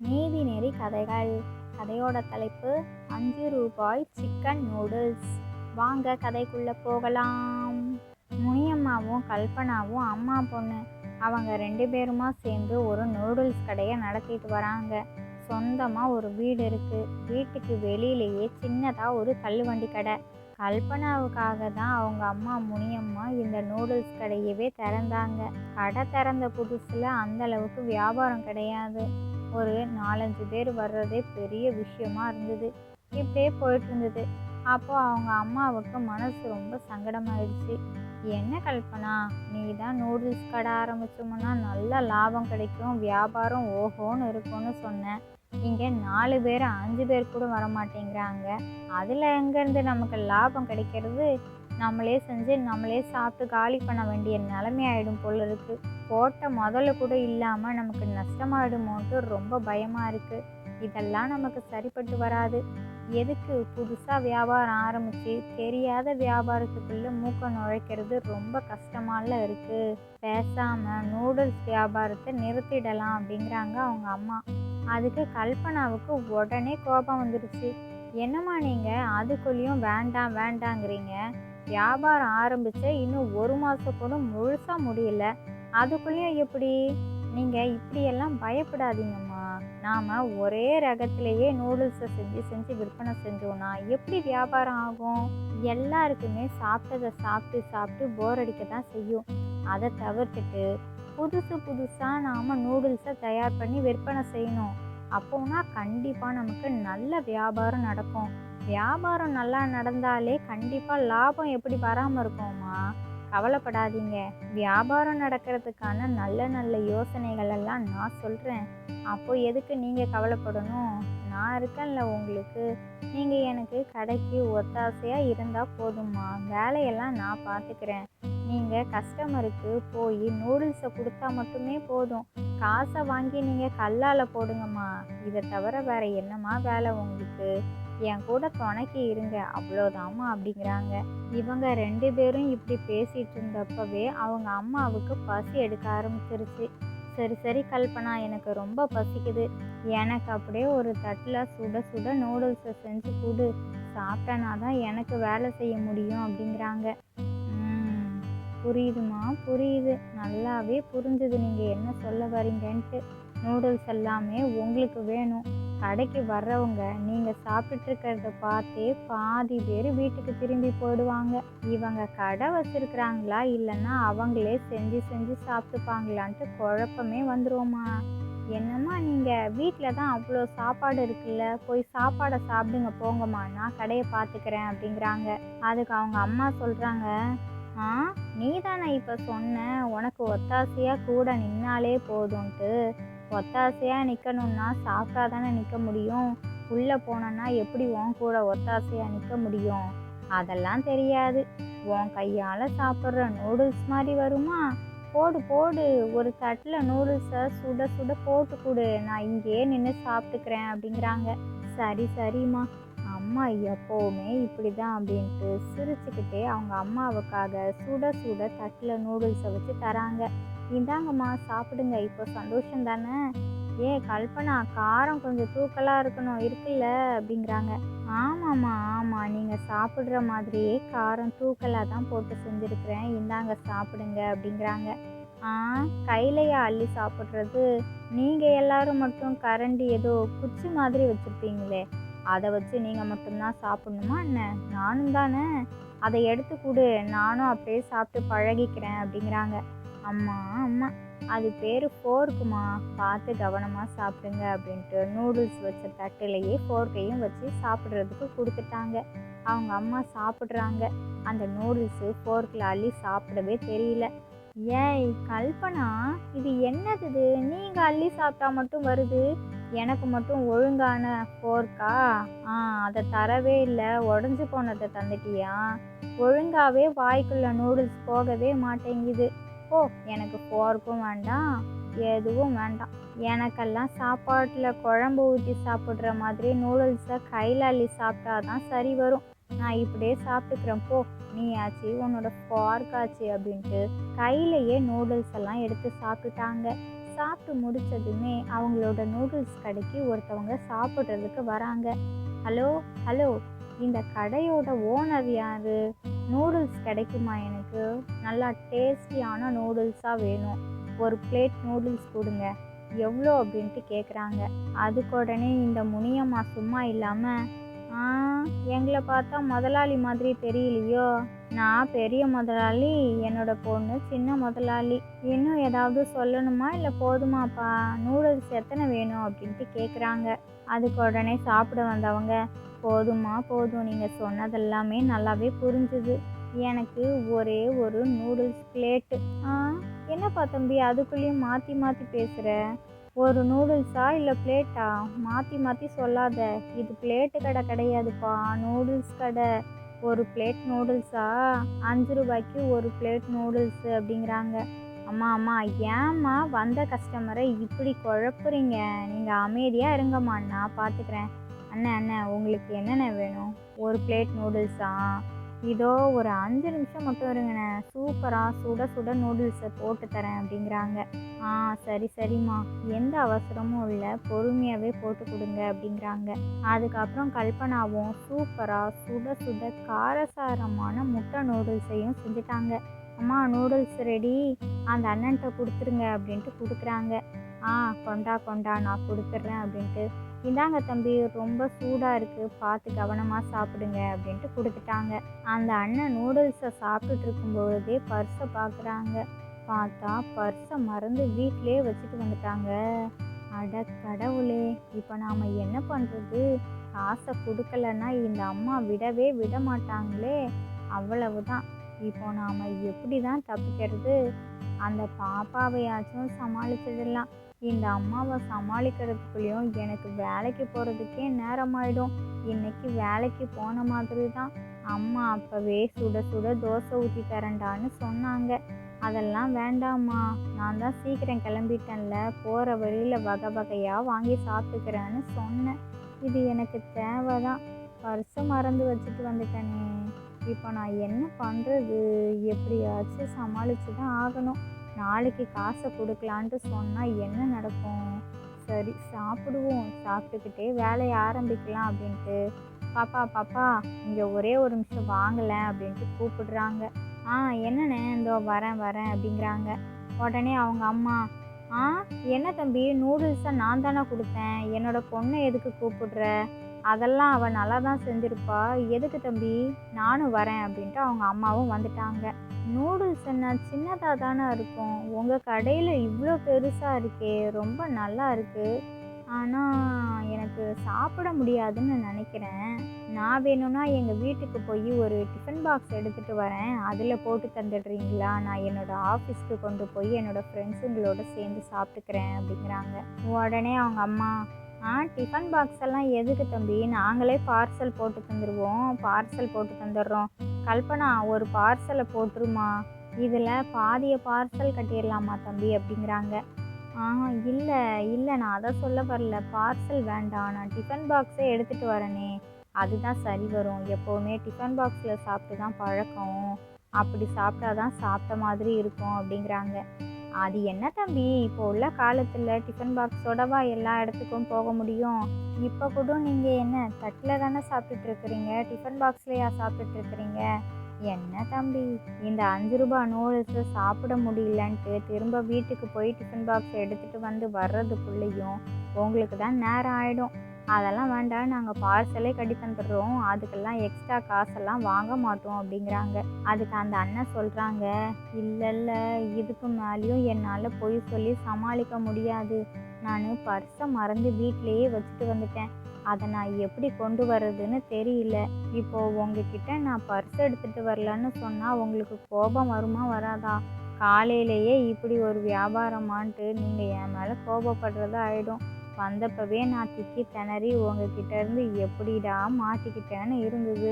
நீதி நெறி கதைகள். கதையோட தலைப்பு 5 ரூபாய் சிக்கன் நூடுல்ஸ். வாங்க கதைக்குள்ள போகலாம். முனியம்மாவும் கல்பனாவும் அம்மா பொண்ணு. அவங்க 2 பேருமா சேர்ந்து ஒரு நூடுல்ஸ் கடையை நடத்திட்டு வராங்க. சொந்தமாக ஒரு வீடு இருக்கு. வீட்டுக்கு வெளியிலேயே சின்னதாக ஒரு தள்ளுவண்டி கடை. கல்பனாவுக்காக தான் அவங்க அம்மா முனியம்மா இந்த நூடுல்ஸ் கடையவே திறந்தாங்க. கடை திறந்த புதுசில் அந்த அளவுக்கு வியாபாரம் கிடையாது. ஒரு 4-5 பேர் வர்றதே பெரிய விஷயமா இருந்தது. இப்படியே போயிட்டு இருந்தது. அப்போ அவங்க அம்மாவுக்கு மனசு ரொம்ப சங்கடமாயிடுச்சு. என்ன கல்பனா, நீ தான் நூடுல்ஸ் கடை ஆரம்பிச்சோம்னா நல்ல லாபம் கிடைக்கும், வியாபாரம் ஓஹோன்னு இருக்கும்னு சொன்னேன். இங்கே 4 பேர் 5 பேர் கூட வரமாட்டேங்கிறாங்க. அதில் எங்கேருந்து நமக்கு லாபம் கிடைக்கிறது? நம்மளே செஞ்சு நம்மளே சாப்பிட்டு காலி பண்ண வேண்டிய நிலைமை ஆகிடும் போல இருக்கு. போட்ட முதல்ல கூட இல்லாமல் நமக்கு நஷ்டமாயிடுமோன்ட்டு ரொம்ப பயமாக இருக்குது. இதெல்லாம் நமக்கு சரிப்பட்டு வராது. எதுக்கு புதுசாக வியாபாரம் ஆரம்பித்து தெரியாத வியாபாரத்துக்குள்ளே மூக்க நுழைக்கிறது ரொம்ப கஷ்டமால இருக்குது. பேசாமல் நூடுல்ஸ் வியாபாரத்தை நிறுத்திடலாம் அப்படிங்கிறாங்க அவங்க அம்மா. அதுக்கு கல்பனாவுக்கு உடனே கோபம் வந்துடுச்சு. என்னம்மா நீங்கள் அதுக்குள்ளேயும் வேண்டாம் வேண்டாங்கிறீங்க? வியாபாரம் ஆரம்பித்து இன்னும் 1 மாதம் கூட முழுசாக முடியல, அதுக்குள்ளேயும் எப்படி? நீங்கள் இப்படியெல்லாம் பயப்படாதீங்கம்மா. நாம் ஒரே ரகத்திலேயே நூடுல்ஸை செஞ்சு செஞ்சு விற்பனை செஞ்சோன்னா எப்படி வியாபாரம் ஆகும்? எல்லாருக்குமே சாப்பிட்டதை சாப்பிட்டு சாப்பிட்டு போர் அடிக்க தான் செய்யும். அதை தவிர்த்துட்டு புதுசு புதுசாக நாம் நூடுல்ஸை தயார் பண்ணி விற்பனை செய்யணும். அப்போனா கண்டிப்பாக நமக்கு நல்ல வியாபாரம் நடக்கும். வியாபாரம் நல்லா நடந்தாலே கண்டிப்பாக லாபம் எப்படி வராமல் இருக்கும்மா? கவலைப்படாதீங்க. வியாபாரம் நடக்கிறதுக்கான நல்ல நல்ல யோசனைகள் எல்லாம் நான் சொல்கிறேன். அப்போ எதுக்கு நீங்கள் கவலைப்படணும்? நான் இருக்கேன்ல உங்களுக்கு. நீங்கள் எனக்கு கடைக்கு ஒத்தாசையாக இருந்தால் போதும்மா. வேலையெல்லாம் நான் பார்த்துக்கிறேன். நீங்கள் கஸ்டமருக்கு போய் நூடுல்ஸை கொடுத்தா மட்டுமே போதும். காசை வாங்கி நீங்கள் கல்லால் போடுங்கம்மா. இதை தவிர வேறு என்னம்மா வேலை உங்களுக்கு? என் கூட துணைக்கி இருங்க, அவ்வளோதாம்மா அப்படிங்கிறாங்க. இவங்க 2 பேரும் இப்படி பேசிகிட்டு இருந்தப்பவே அவங்க அம்மாவுக்கு பசி எடுக்க ஆரம்பிச்சிருச்சு. சரி சரி கல்பனா, எனக்கு ரொம்ப பசிக்குது. எனக்கு அப்படியே ஒரு தட்டில் சுட சுட நூடுல்ஸை செஞ்சு கொடு. சாப்பிட்டனா தான் எனக்கு வேலை செய்ய முடியும் அப்படிங்கிறாங்க. புரியுதுமா, புரியுது. நல்லாவே புரிஞ்சுது நீங்கள் என்ன சொல்ல வரீங்கன்ட்டு. நூடுல்ஸ் எல்லாமே உங்களுக்கு வேணும். கடைக்கு வர்றவங்க நீங்கள் சாப்பிட்டுட்டு இருக்கிறத பார்த்தே பாதி பேர் வீட்டுக்கு திரும்பி போயிடுவாங்க. இவங்க கடை வச்சுருக்குறாங்களா இல்லைன்னா அவங்களே செஞ்சு செஞ்சு சாப்பிட்டுப்பாங்களான்ட்டு குழப்பமே வந்துருவோம்மா. என்னம்மா நீங்கள் வீட்டில் தான் அவ்வளோ சாப்பாடு இருக்குல்ல, போய் சாப்பாடை சாப்பிடுங்க போங்கம்மா, நான் கடையை பார்த்துக்கிறேன் அப்படிங்கிறாங்க. அதுக்கு அவங்க அம்மா சொல்கிறாங்க, நீ தானே இப்போ சொன்ன உனக்கு ஒத்தாசையாக கூட நின்னாலே போதும்ன்ட்டு. ஒத்தாசையாக நிற்கணும்னா சாப்பிட்டா தானே நிற்க முடியும். உள்ளே போனோன்னா எப்படி உன் கூட ஒத்தாசையாக நிற்க முடியும்? அதெல்லாம் தெரியாது. உன் கையால் சாப்பிட்ற நூடுல்ஸ் மாதிரி வருமா? போடு போடு, ஒரு தட்டில் நூடுல்ஸை சுட சுட போட்டு கொடு, நான் இங்கேயே நின்று சாப்பிட்டுக்கிறேன் அப்படிங்கிறாங்க. சரி சரிம்மா, அம்மா எப்போவுமே இப்படி தான் அப்படின்ட்டு சிரிச்சுக்கிட்டே அவங்க அம்மாவுக்காக சுட சுட தட்டில் நூடுல்ஸை வச்சு தராங்க. இந்தாங்கம்மா சாப்பிடுங்க, இப்போ சந்தோஷம் தானே? கல்பனா, காரம் கொஞ்சம் தூக்கலாக இருக்குல்ல அப்படிங்கிறாங்க. ஆமாம்மா ஆமாம், நீங்கள் சாப்பிட்ற மாதிரியே காரம் தூக்கலாக தான் போட்டு செஞ்சுருக்கிறேன், இந்தாங்க சாப்பிடுங்க அப்படிங்கிறாங்க. கையிலையா அள்ளி சாப்பிட்றது? நீங்கள் எல்லாரும் மட்டும் கரண்டி ஏதோ குச்சி மாதிரி வச்சுருப்பீங்களே, அதை வச்சு நீங்கள் மட்டும்தான் சாப்பிட்ணுமா என்ன? நானும் தானே. அதை எடுத்து கொடு, நானும் அப்படியே சாப்பிட்டு பழகிக்கிறேன் அப்படிங்கிறாங்க. அம்மா அம்மா, அது பேர் ஃபோர்க்குமா, பார்த்து கவனமாக சாப்பிடுங்க அப்படின்ட்டு நூடுல்ஸ் வச்ச தட்டிலேயே ஃபோர்க்கையும் வச்சு சாப்பிட்றதுக்கு கொடுத்துட்டாங்க. அவங்க அம்மா சாப்பிட்றாங்க. அந்த நூடுல்ஸு ஃபோர்க்கில் அள்ளி சாப்பிடவே தெரியல. கல்பனா, இது என்னது? நீங்கள் அள்ளி சாப்பிட்டா மட்டும் வருது, எனக்கு மட்டும் ஒழுங்கான ஃபோர்க்கா? அதை தரவே இல்லை, உடஞ்சி போனதை தந்துட்டியா? ஒழுங்காகவே வாய்க்குள்ள நூடுல்ஸ் போகவே மாட்டேங்குது. எனக்கு ஃபோர்க்கும் வேண்டாம், எதுவும் வேண்டாம். எனக்கெல்லாம் சாப்பாட்டில் குழம்பு ஊற்றி சாப்பிட்ற மாதிரி நூடுல்ஸை கையில் அள்ளி சாப்பிட்டா தான் சரி வரும். நான் இப்படியே சாப்பிட்டுக்கிறேன் போ, நீ ஆச்சு உன்னோட ஃபார்க்காச்சு அப்படின்ட்டு கையிலையே நூடுல்ஸ் எல்லாம் எடுத்து சாப்பிட்டுட்டாங்க. சாப்பிட்டு முடிச்சதுமே அவங்களோட நூடுல்ஸ் கடைக்கு ஒருத்தவங்க சாப்பிட்றதுக்கு வராங்க. ஹலோ ஹலோ, இந்த கடையோட ஓனர் யார்? நூடுல்ஸ் கிடைக்குமா? எனக்கு நல்லா டேஸ்டியான நூடுல்ஸாக வேணும். ஒரு பிளேட் நூடுல்ஸ் கொடுங்க. எவ்வளோ அப்படின்ட்டு கேட்குறாங்க. அதுக்கு உடனே இந்த முனியம்மா சும்மா இல்லாமல், எங்களை பார்த்தா முதலாளி மாதிரி தெரியலையோ? நான் பெரிய முதலாளி, என்னோட பொண்ணு சின்ன முதலாளி. இன்னும் ஏதாவது சொல்லணுமா இல்லை போதுமாப்பா? நூடுல்ஸ் எத்தனை வேணும் அப்படின்ட்டு கேட்குறாங்க. அதுக்கு உடனே சாப்பிட வந்தவங்க, போதுமா போதும், நீங்கள் சொன்னதெல்லாமே நல்லாவே புரிஞ்சுது. எனக்கு ஒரே ஒரு நூடுல்ஸ் பிளேட்டு. என்னப்பா தம்பி அதுக்குள்ளேயும் மாற்றி மாற்றி பேசுகிற? ஒரு நூடுல்ஸா இல்லை பிளேட்டா? மாற்றி மாற்றி சொல்லாத. இது பிளேட்டு கடை கிடையாதுப்பா, நூடுல்ஸ் கடை. ஒரு பிளேட் நூடுல்ஸா? 5 ரூபாய்க்கு ஒரு பிளேட் நூடுல்ஸு அப்படிங்கிறாங்க. அம்மா அம்மா, ஏம்மா வந்த கஸ்டமரை இப்படி குழப்புறீங்க? நீங்கள் அமைதியாக இருங்கம்மா, நான் பார்த்துக்கிறேன். அண்ணன் உங்களுக்கு என்னென்ன வேணும்? ஒரு பிளேட் நூடுல்ஸா? இதோ ஒரு 5 நிமிஷம் மட்டும் இருங்கண்ணே, சூப்பராக சுட சுட நூடுல்ஸை போட்டு தரேன் அப்படிங்கிறாங்க. சரிம்மா, எந்த அவசரமும் இல்லை, பொறுமையாகவே போட்டு கொடுங்க அப்படிங்கிறாங்க. அதுக்கப்புறம் கல்பனாவும் சூப்பராக சுட சுட காரசாரமான முட்டை நூடுல்ஸையும் செஞ்சுட்டாங்க. அம்மா நூடுல்ஸ் ரெடி, அந்த அண்ணன்ட்ட கொடுத்துருங்க அப்படின்ட்டு கொடுக்குறாங்க. கொண்டா நான் கொடுத்துட்றேன் அப்படின்ட்டு. இந்தாங்க தம்பி, ரொம்ப சூடாக இருக்குது, பார்த்து கவனமாக சாப்பிடுங்க அப்படின்ட்டு கொடுத்துட்டாங்க. அந்த அண்ணன் நூடுல்ஸை சாப்பிட்டுட்டு இருக்கும்பொழுதே பர்ஸை பார்க்குறாங்க. பார்த்தா பர்ஸை மறந்து வீட்டிலே வச்சுட்டு வந்துட்டாங்க. அட கடவுளே, இப்போ நாம் என்ன பண்ணுறது? காசை கொடுக்கலன்னா இந்த அம்மா விடவே விட மாட்டாங்களே. அவ்வளவுதான், இப்போ நாம் எப்படி தான் தப்பிக்கிறது? அந்த பாப்பாவையாச்சும் சமாளிச்சிடலாம். இந்த அம்மாவை சமாளிக்கிறதுக்குள்ளேயும் எனக்கு வேலைக்கு போகிறதுக்கே நேரமாயிடும். இன்னைக்கு வேலைக்கு போன மாதிரி தான். அம்மா அப்போவே சுட சுட தோசை ஊற்றி தரேன்டான்னு சொன்னாங்க. அதெல்லாம் வேண்டாம்மா, நான் தான் சீக்கிரம் கிளம்பிட்டேன்ல, போகிற வழியில் வகை வகையாக வாங்கி சாப்பிட்டுக்கிறேன்னு சொன்னேன். இது எனக்கு தேவைதான். பர்ஸை மறந்து வச்சுட்டு வந்துட்டேனே. இப்போ நான் என்ன பண்ணுறது? எப்படியாச்சும் சமாளித்து தான் ஆகணும். நாளைக்கு காசை கொடுக்கலான்ட்டு சொன்னால் என்ன நடக்கும்? சரி சாப்பிடுவோம், சாப்பிட்டுக்கிட்டே வேலையை ஆரம்பிக்கலாம் அப்படின்ட்டு. பாப்பா இங்கே ஒரே ஒரு நிமிஷம் வாங்கலை அப்படின்ட்டு கூப்பிடுறாங்க. என்னண்ணே, இதோ வரேன் அப்படிங்கிறாங்க. உடனே அவங்க அம்மா, என்ன தம்பி, நூடுல்ஸை நான் தானே கொடுத்தேன், என்னோட பொண்ணை எதுக்கு கூப்பிடுற? அதெல்லாம் அவள் நல்லா தான் செஞ்சுருப்பா, எதுக்கு தம்பி? நானும் வரேன் அப்படின்ட்டு அவங்க அம்மாவும் வந்துட்டாங்க. நூடுல்ஸ் என்ன சின்னதாக தானே இருக்கும், உங்கள் கடையில் இவ்வளோ பெருசாக இருக்கே, ரொம்ப நல்லா இருக்குது. ஆனால் எனக்கு சாப்பிட முடியாதுன்னு நினைக்கிறேன். நான் வேணும்னா எங்கள் வீட்டுக்கு போய் ஒரு டிஃபன் பாக்ஸ் எடுத்துகிட்டு வரேன், அதில் போட்டு தந்துடுறீங்களா? நான் என்னோடய ஆஃபீஸ்க்கு கொண்டு போய் என்னோடய ஃப்ரெண்ட்ஸுங்களோட சேர்ந்து சாப்பிட்டுக்கிறேன் அப்படிங்கிறாங்க. உடனே அவங்க அம்மா, டிஃபன் பாக்ஸ் எல்லாம் எதுக்கு தம்பி? நாங்களே பார்சல் போட்டு தந்துடுறோம். கல்பனா, ஒரு பார்சலை போட்டுருமா, இதில் பாதியை பார்சல் கட்டிடலாமா தம்பி அப்படிங்கிறாங்க. இல்லை நான் அதை சொல்ல வரல, பார்சல் வேண்டாம், நான் டிஃபன் பாக்ஸே எடுத்துகிட்டு வரேனே, அதுதான் சரி வரும். எப்போவுமே டிஃபன் பாக்ஸில் சாப்பிட்டு தான் பழக்கம், அப்படி சாப்பிட்டா தான் சாப்பிட்ட மாதிரி இருக்கும் அப்படிங்கிறாங்க. அது என்ன தம்பி, இப்போ உள்ள காலத்தில் டிஃபன் பாக்ஸோடவா எல்லா இடத்துக்கும் போக முடியும்? இப்போ கூட நீங்கள் என்ன தட்டில் தானே சாப்பிட்டுட்ருக்குறீங்க, டிஃபன் பாக்ஸ்லையா சாப்பிட்டுட்ருக்குறீங்க? என்ன தம்பி, இந்த 5 ரூபா நூடுல்ஸை சாப்பிட முடியலன்ட்டு திரும்ப வீட்டுக்கு போய் டிஃபன் பாக்ஸ் எடுத்துகிட்டு வந்து வர்றதுக்குள்ளேயும் உங்களுக்கு தான் நேரம் ஆகிடும். அதெல்லாம் வேண்டாம், நாங்கள் பார்சலே கட்டி தந்துடுறோம், அதுக்கெல்லாம் எக்ஸ்ட்ரா காசெல்லாம் வாங்க மாட்டோம் அப்படிங்கிறாங்க. அதுக்கு அந்த அண்ணன் சொல்கிறாங்க, இல்லை இதுக்கு மேலேயும் என்னால் பொய் சொல்லி சமாளிக்க முடியாது. நான் பர்ஸை மறந்து வீட்டிலையே வச்சுட்டு வந்துட்டேன், அதை நான் எப்படி கொண்டு வர்றதுன்னு தெரியல. இப்போது உங்ககிட்ட நான் பர்ஸ் எடுத்துகிட்டு வரலன்னு சொன்னால் உங்களுக்கு கோபம் வருமா வராதா? காலையிலேயே இப்படி ஒரு வியாபாரமான்ட்டு நீங்கள் என் மேலே கோபப்படுறதா ஆகிடும். வந்தப்பவே நான் திக்கி திணறி உங்ககிட்ட இருந்து எப்படிடா மாட்டிக்கிட்டேன்னு இருந்தது.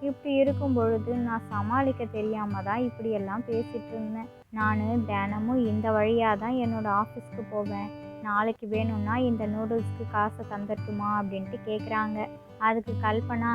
இப்படி இருக்கும் பொழுது நான் சமாளிக்க தெரியாமல் தான் இப்படியெல்லாம் பேசிகிட்டு இருந்தேன். நான் தினமும் இந்த வழியாக தான் என்னோடய ஆஃபீஸ்க்கு போவேன். நாளைக்கு வேணும்னா இந்த நூடுல்ஸ்க்கு காசை தந்துட்டுமா அப்படின்ட்டு கேட்குறாங்க. அதுக்கு கல்பனா,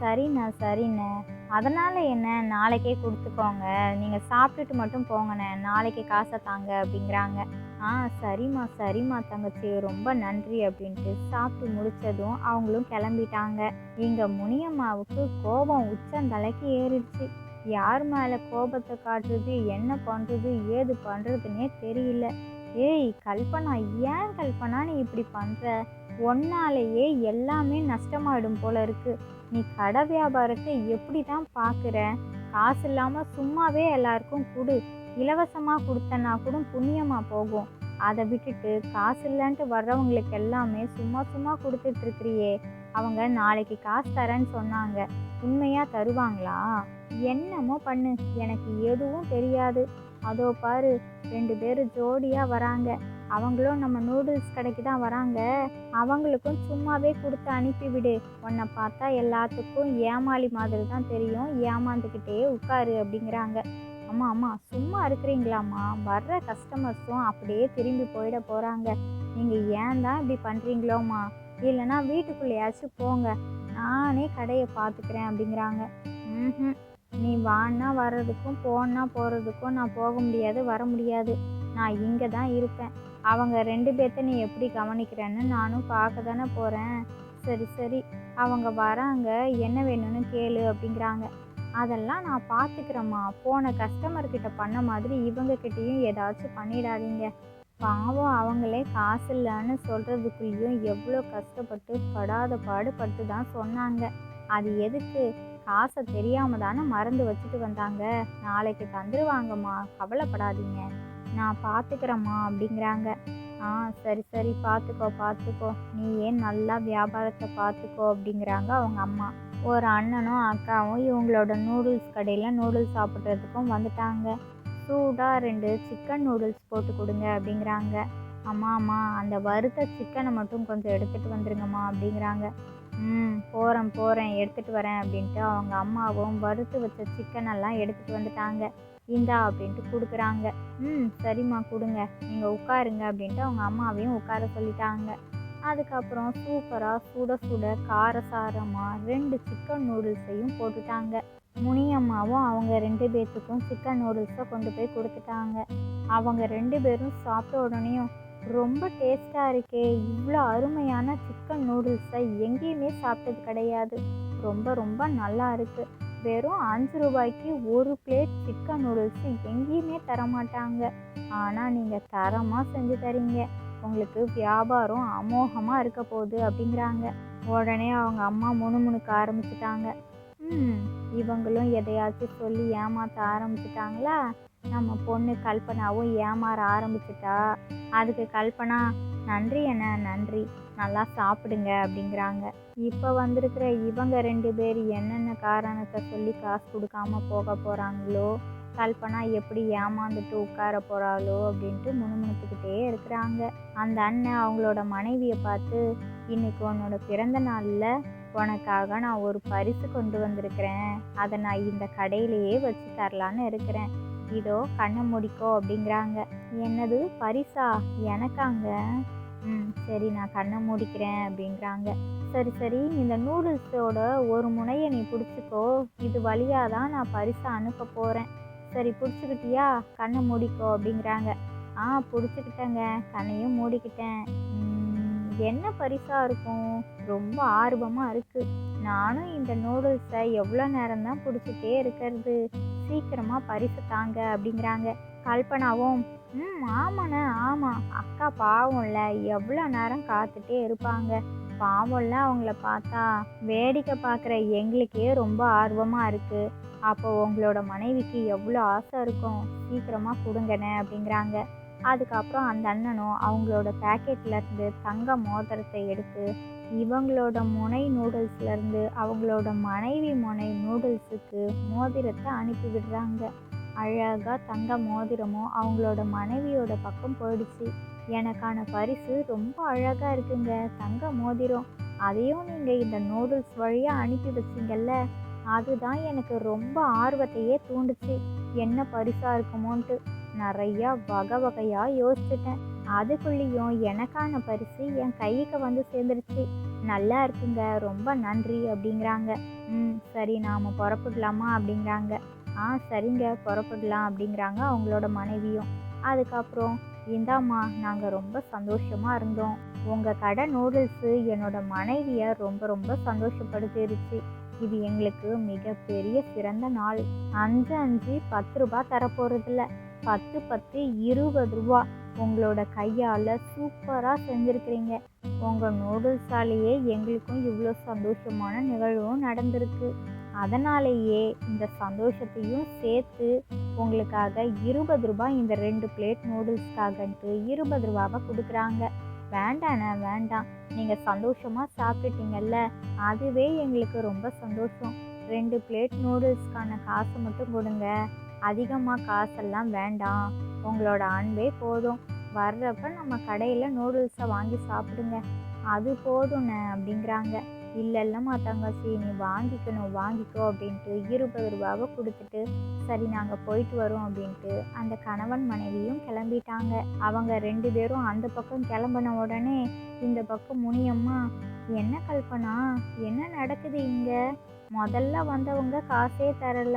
சரிண்ணே, அதனால் என்ன, நாளைக்கே கொடுத்துக்கோங்க, நீங்கள் சாப்பிட்டுட்டு மட்டும் போங்கண்ணே, நாளைக்கு காசை தாங்க அப்படிங்கிறாங்க. ஆ சரிம்மா சரிம்மா தங்கச்சி, ரொம்ப நன்றி அப்படின்ட்டு சாப்பிட்டு முடிச்சதும் அவங்களும் கிளம்பிட்டாங்க. இங்க முனியம்மாவுக்கு கோபம் உச்சந்தலைக்கு ஏறிடுச்சு. யார் மேலே கோபத்தை காட்டுறது, என்ன பண்ணுறது, ஏது பண்ணுறதுன்னே தெரியல. ஏய் கல்பனா, ஏன் கல்பனா நீ இப்படி பண்ணுற? ஒன்னாலேயே எல்லாமே நஷ்டமாயிடும் போல இருக்கு. நீ கடை வியாபாரத்தை எப்படி தான் பார்க்குற? காசு இல்லாமல் சும்மாவே எல்லாருக்கும் கொடு. இலவசமாக கொடுத்தனா கூட புண்ணியமாக போகும். அதை விட்டுட்டு காசு இல்லைன்ட்டு வர்றவங்களுக்கு எல்லாமே சும்மா சும்மா கொடுத்துட்ருக்கிறியே. அவங்க நாளைக்கு காசு தரேன்னு சொன்னாங்க, உண்மையாக தருவாங்களா? என்னமோ பண்ணு, எனக்கு எதுவும் தெரியாது. அதோ பாரு, 2 பேர் ஜோடியாக வராங்க. அவங்களும் நம்ம நூடுல்ஸ் கடைக்கு தான் வராங்க. அவங்களுக்கும் சும்மாவே கொடுத்து அனுப்பிவிடு. உன்னை பார்த்தா எல்லாத்துக்கும் ஏமாளி மாதிரி தான் தெரியும். ஏமாந்துக்கிட்டே உட்காரு அப்படிங்கிறாங்க. அம்மா அம்மா சும்மா இருக்கிறீங்களாம்மா? வர்ற கஸ்டமர்ஸும் அப்படியே திரும்பி போயிட போகிறாங்க. நீங்கள் ஏன் தான் இப்படி பண்ணுறீங்களோம்மா? இல்லைன்னா வீட்டுக்குள்ளேயாச்சும் போங்க, நானே கடையை பார்த்துக்கிறேன் அப்படிங்கிறாங்க. ம், நீ வான்னா வர்றதுக்கும் போனா போகிறதுக்கும் நான் போக முடியாது, வர முடியாது. நான் இங்கே தான் இருப்பேன். அவங்க 2 பேர்த்த நீ எப்படி கவனிக்கிறேன்னு நானும் பார்க்க தானே போகிறேன். சரி சரி, அவங்க வராங்க, என்ன வேணும்னு கேளு அப்படிங்கிறாங்க. அதெல்லாம் நான் பார்த்துக்கிறேம்மா. போன கஸ்டமர்கிட்ட பண்ண மாதிரி இவங்கக்கிட்டேயும் ஏதாச்சும் பண்ணிடாதீங்க. பாவம், அவங்களே காசு இல்லைன்னு சொல்கிறதுக்குள்ளேயும் எவ்வளோ கஷ்டப்பட்டு படாத பாடுபட்டு தான் சொன்னாங்க. அது எதுக்கு? காசை தெரியாமல் தானே மறந்து வச்சுட்டு வந்தாங்க. நாளைக்கு தந்துடுவாங்கம்மா, கவலைப்படாதீங்க, நான் பார்த்துக்கிறேம்மா அப்படிங்கிறாங்க. ஆ சரி சரி, பார்த்துக்கோ பார்த்துக்கோ, நீ ஏன் நல்லா வியாபாரத்தை பார்த்துக்கோ அப்படிங்கிறாங்க அவங்க அம்மா. ஒரு அண்ணனும் அக்காவும் இவங்களோட நூடுல்ஸ் கடையில் நூடுல்ஸ் சாப்பிட்றதுக்கும் வந்துட்டாங்க. சூடாக 2 சிக்கன் நூடுல்ஸ் போட்டு கொடுங்க அப்படிங்கிறாங்க. அம்மா அந்த வறுத்த சிக்கனை மட்டும் கொஞ்சம் எடுத்துகிட்டு வந்துருங்கம்மா அப்படிங்கிறாங்க. போகிறேன் எடுத்துகிட்டு வரேன் அப்படின்ட்டு அவங்க அம்மாவும் வறுத்து வச்ச சிக்கனெல்லாம் எடுத்துகிட்டு வந்துட்டாங்க. இந்தா அப்படின்ட்டு கொடுக்குறாங்க. சரிம்மா கொடுங்க, நீங்கள் உட்காருங்க அப்படின்ட்டு அவங்க அம்மாவையும் உட்கார சொல்லிட்டாங்க. அதுக்கப்புறம் சூப்பராக சுட சுட காரசாரமாக 2 சிக்கன் நூடுல்ஸையும் போட்டுட்டாங்க. முனியம்மாவும் அவங்க 2 பேர்த்துக்கும் சிக்கன் நூடுல்ஸை கொண்டு போய் கொடுத்துட்டாங்க. அவங்க 2 பேரும் சாப்பிட்ட உடனேயும், ரொம்ப டேஸ்ட்டாக இருக்கே, இவ்வளோ அருமையான சிக்கன் நூடுல்ஸை எங்கேயுமே சாப்பிட்டது கிடையாது, ரொம்ப ரொம்ப நல்லா இருக்குது. வெறும் 5 ரூபாய்க்கு ஒரு பிளேட் சிக்கன் நூடுல்ஸு எங்கேயுமே தரமாட்டாங்க. ஆனால் நீங்கள் தரமாக செஞ்சு தரீங்க, உங்களுக்கு வியாபாரம் அமோகமாக இருக்க போகுது அப்படிங்கிறாங்க. உடனே அவங்க அம்மா முணுமுணுக்க ஆரம்பிச்சிட்டாங்க. இவங்களும் எதையாச்சும் சொல்லி ஏமாற்ற ஆரம்பிச்சிட்டாங்களா? நம்ம பொண்ணு கல்பனாவும் ஏமாற ஆரம்பிச்சிட்டா. அதுக்கு கல்பனா, நன்றி அண்ணா நன்றி, நல்லா சாப்பிடுங்க அப்படிங்கிறாங்க. இப்போ வந்திருக்கிற இவங்க 2 பேர் என்னென்ன காரணத்தை சொல்லி காசு கொடுக்காம போக போகிறாங்களோ, கல்பனா எப்படி ஏமாந்துட்டு உட்கார போகிறாளோ அப்படின்ட்டு முணுமுணுத்துக்கிட்டே இருக்கிறாங்க. அந்த அண்ணன் அவங்களோட மனைவியை பார்த்து, இன்னைக்கு உன்னோட பிறந்த நாளில் உனக்காக நான் ஒரு பரிசு கொண்டு வந்திருக்கிறேன், அதை நான் இந்த கடையிலேயே வச்சு தரலான்னு இருக்கிறேன், இதோ கண்ணை முடிக்கோ அப்படிங்கிறாங்க. என்னது பரிசா? எனக்காங்க? சரி, நான் கண்ணை மூடிக்கிறேன் அப்படிங்கிறாங்க. சரி சரி, இந்த நூடுல்ஸோட ஒரு முனையை நீ பிடிச்சிக்கோ, இது வழியாக தான் நான் பரிசை அனுப்ப போகிறேன். சரி பிடிச்சிக்கிட்டியா? கண்ணை மூடிக்கோ அப்படிங்கிறாங்க. பிடிச்சிக்கிட்டேங்க, கண்ணையும் மூடிக்கிட்டேன். என்ன பரிசாக இருக்கும்? ரொம்ப ஆர்வமாக இருக்குது. நானும் இந்த நூடுல்ஸை எவ்வளோ நேரம் தான் பிடிச்சிட்டே இருக்கிறது, சீக்கிரமாக பரிசு தாங்க அப்படிங்கிறாங்க. கல்பனாவும், ஆமாண்ணே ஆமாம், அக்கா பாவம்ல, எவ்வளோ நேரம் காத்துட்டே இருப்பாங்க, பாவம்ல அவங்கள பார்த்தா. வேடிக்கை பார்க்குற எங்களுக்கே ரொம்ப ஆர்வமாக இருக்குது, அப்போ உங்களோட மனைவிக்கு எவ்வளோ ஆசை இருக்கும், சீக்கிரமாக கொடுங்கண்ணே அப்படிங்கிறாங்க. அதுக்கப்புறம் அந்த அண்ணனும் அவங்களோட பேக்கெட்லேருந்து தங்க மோதிரத்தை எடுத்து இவங்களோட முனை நூடுல்ஸ்லேருந்து அவங்களோட மனைவி முனை நூடுல்ஸுக்கு மோதிரத்தை அனுப்பி விடுறாங்க. அழகாக தங்க மோதிரமும் அவங்களோட மனைவியோட பக்கம் போயிடுச்சு. எனக்கான பரிசு ரொம்ப அழகாக இருக்குங்க, தங்க மோதிரம். அதையும் நீங்கள் இந்த நூடுல்ஸ் வழியாக அனுப்பி வச்சிங்கல்ல, அதுதான் எனக்கு ரொம்ப ஆர்வத்தையே தூண்டுச்சு, என்ன பரிசாக இருக்குமோன்ட்டு. நிறையா வகை வகையாக யோசிச்சுட்டேன். அதுக்குள்ளேயும் எனக்கான பரிசு என் கைக்கு வந்து சேர்ந்துருச்சு. நல்லா இருக்குங்க, ரொம்ப நன்றி அப்படிங்கிறாங்க. சரி, நாம் புறப்படலாமா அப்படிங்கிறாங்க. சரிங்க புறப்படலாம் அப்படிங்கிறாங்க அவங்களோட மனைவியும். அதுக்கப்புறம் இந்தாம்மா, நாங்கள் ரொம்ப சந்தோஷமாக இருந்தோம். உங்கள் கடை நூடுல்ஸு என்னோட மனைவியை ரொம்ப ரொம்ப சந்தோஷப்படுத்திருச்சு. இது எங்களுக்கு மிகப்பெரிய சிறந்த நாள். 5 5 ₹10 தரப்போகிறதில்ல, 10 10 ₹20. உங்களோட கையால் சூப்பராக செஞ்சுருக்கிறீங்க. உங்கள் நூடுல்ஸாலேயே எங்களுக்கும் இவ்வளோ சந்தோஷமான நிகழ்வும் நடந்திருக்கு. அதனாலேயே இந்த சந்தோஷத்தையும் சேர்த்து உங்களுக்காக ₹20 இந்த 2 பிளேட் நூடுல்ஸ்க்காகன்ட்டு ₹20 கொடுக்குறாங்க. வேண்டாண்ணே, வேண்டாம். நீங்கள் சந்தோஷமாக சாப்பிட்டுட்டீங்கல்ல, அதுவே எங்களுக்கு ரொம்ப சந்தோஷம். 2 பிளேட் நூடுல்ஸ்க்கான காசு மட்டும் கொடுங்க. அதிகமாக காசெல்லாம் வேண்டாம். உங்களோட அன்பே போதும். வர்றப்ப நம்ம கடையில் நூடுல்ஸை வாங்கி சாப்பிடுங்க, அது போதுண்ணே அப்படிங்கிறாங்க. இல்லைல்லம்மா தங்கச்சி, நீ வாங்கிக்கோ அப்படின்ட்டு ₹20 கொடுத்துட்டு, சரி நாங்கள் போயிட்டு வரோம் அப்படின்ட்டு அந்த கணவன் மனைவியும் கிளம்பிட்டாங்க. அவங்க 2 பேரும் அந்த பக்கம் கிளம்பின உடனே இந்த பக்கம் முனியம்மா, என்ன கல்பனா, என்ன நடக்குது இங்கே? முதல்ல வந்தவங்க காசே தரல,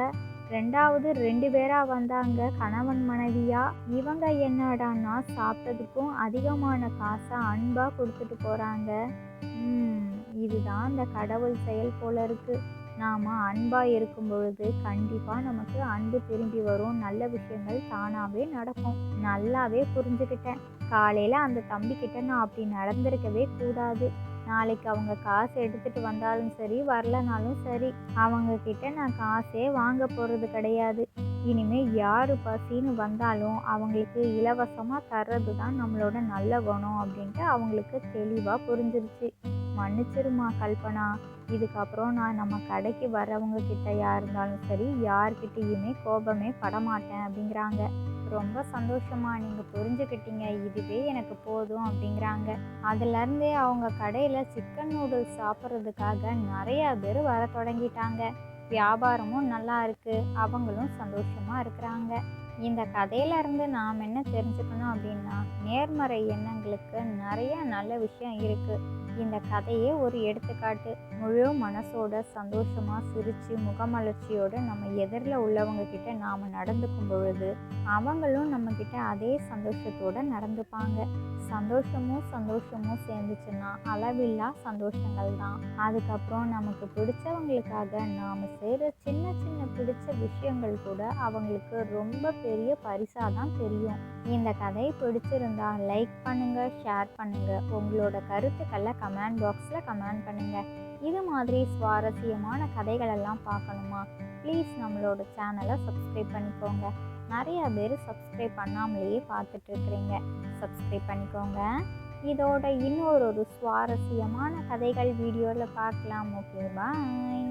2வது 2 பேரா வந்தாங்க கணவன் மனைவியா. இவங்க என்னடான்னா சாப்பிட்டதுக்கும் அதிகமான காசை அன்பா கொடுத்துட்டு போறாங்க. இதுதான் இந்த கடவுள் செயல் போல இருக்கு. நாம அன்பா இருக்கும் பொழுது கண்டிப்பா நமக்கு அன்பு திரும்பி வரும். நல்ல விஷயங்கள் தானாவே நடக்கும். நல்லாவே புரிஞ்சுக்கிட்டேன். காலையில அந்த தம்பி கிட்ட நான் அப்படி நடந்திருக்கவே கூடாது. நாளைக்கு அவங்க காசு எடுத்துட்டு வந்தாலும் சரி, வரலனாலும் சரி, அவங்க கிட்ட நான் காசே வாங்க போறது கிடையாது. இனிமே யாரு பசின்னு வந்தாலும் அவங்களுக்கு இலவசமா தர்றது தான் நம்மளோட நல்ல குணம் அப்படின்ட்டு அவங்களுக்கு தெளிவா புரிஞ்சிருச்சு. மன்னிச்சிருமா கல்பனா, இதுக்கப்புறம் நான் நம்ம கடைக்கு வர்றவங்க கிட்டயா இருந்தாலும் சரி, யார்கிட்டையுமே கோபமே படமாட்டேன் அப்படிங்கிறாங்க. ரொம்ப சந்தோஷமா, நீங்கள் புரிஞ்சுக்கிட்டீங்க, இதுவே எனக்கு போதும் அப்படிங்கிறாங்க. அதுலேருந்தே அவங்க கடையில் சிக்கன் நூடுல்ஸ் சாப்பிட்றதுக்காக நிறையா பேர் வர தொடங்கிட்டாங்க. வியாபாரமும் நல்லா இருக்கு, அவங்களும் சந்தோஷமாக இருக்கிறாங்க. இந்த கதையிலேருந்து நாம் என்ன தெரிஞ்சுக்கணும் அப்படின்னா, நேர்மறை எண்ணங்களுக்கு நிறைய நல்ல விஷயம் இருக்குது. இந்த கதையே ஒரு எடுத்துக்காட்டு. முழு மனசோட சந்தோஷமாக சிரித்து முகமலர்ச்சியோடு நம்ம எதிரில் உள்ளவங்க கிட்ட நாம் நடந்துக்கும் பொழுது அவங்களும் நம்மக்கிட்ட அதே சந்தோஷத்தோடு நடந்துப்பாங்க. சந்தோஷமும் சேர்ந்துச்சுன்னா அளவில்லா சந்தோஷங்கள் தான். அதுக்கப்புறம் நமக்கு பிடிச்சவங்களுக்காக நாம் செய்கிற சின்ன சின்ன பிடிச்ச விஷயங்கள் கூட அவங்களுக்கு ரொம்ப பெரிய பரிசாக தான் தெரியும். இந்த கதை பிடிச்சிருந்தா லைக் பண்ணுங்கள், ஷேர் பண்ணுங்கள். உங்களோட கருத்துக்களை கமெண்ட் பாக்ஸில் கமெண்ட் பண்ணுங்கள். இது மாதிரி சுவாரஸ்யமான கதைகளெல்லாம் பார்க்கணுமா? ப்ளீஸ் நம்மளோட சேனலை சப்ஸ்கிரைப் பண்ணிக்கோங்க. நிறையா பேர் சப்ஸ்கிரைப் பண்ணாமலேயே பார்த்துட்ருக்குறீங்க. சப்ஸ்கிரைப் பண்ணிக்கோங்க. இதோட இன்னொரு சுவாரஸ்யமான கதைகள் வீடியோவில் பார்க்கலாம். ஓகே, பாய்.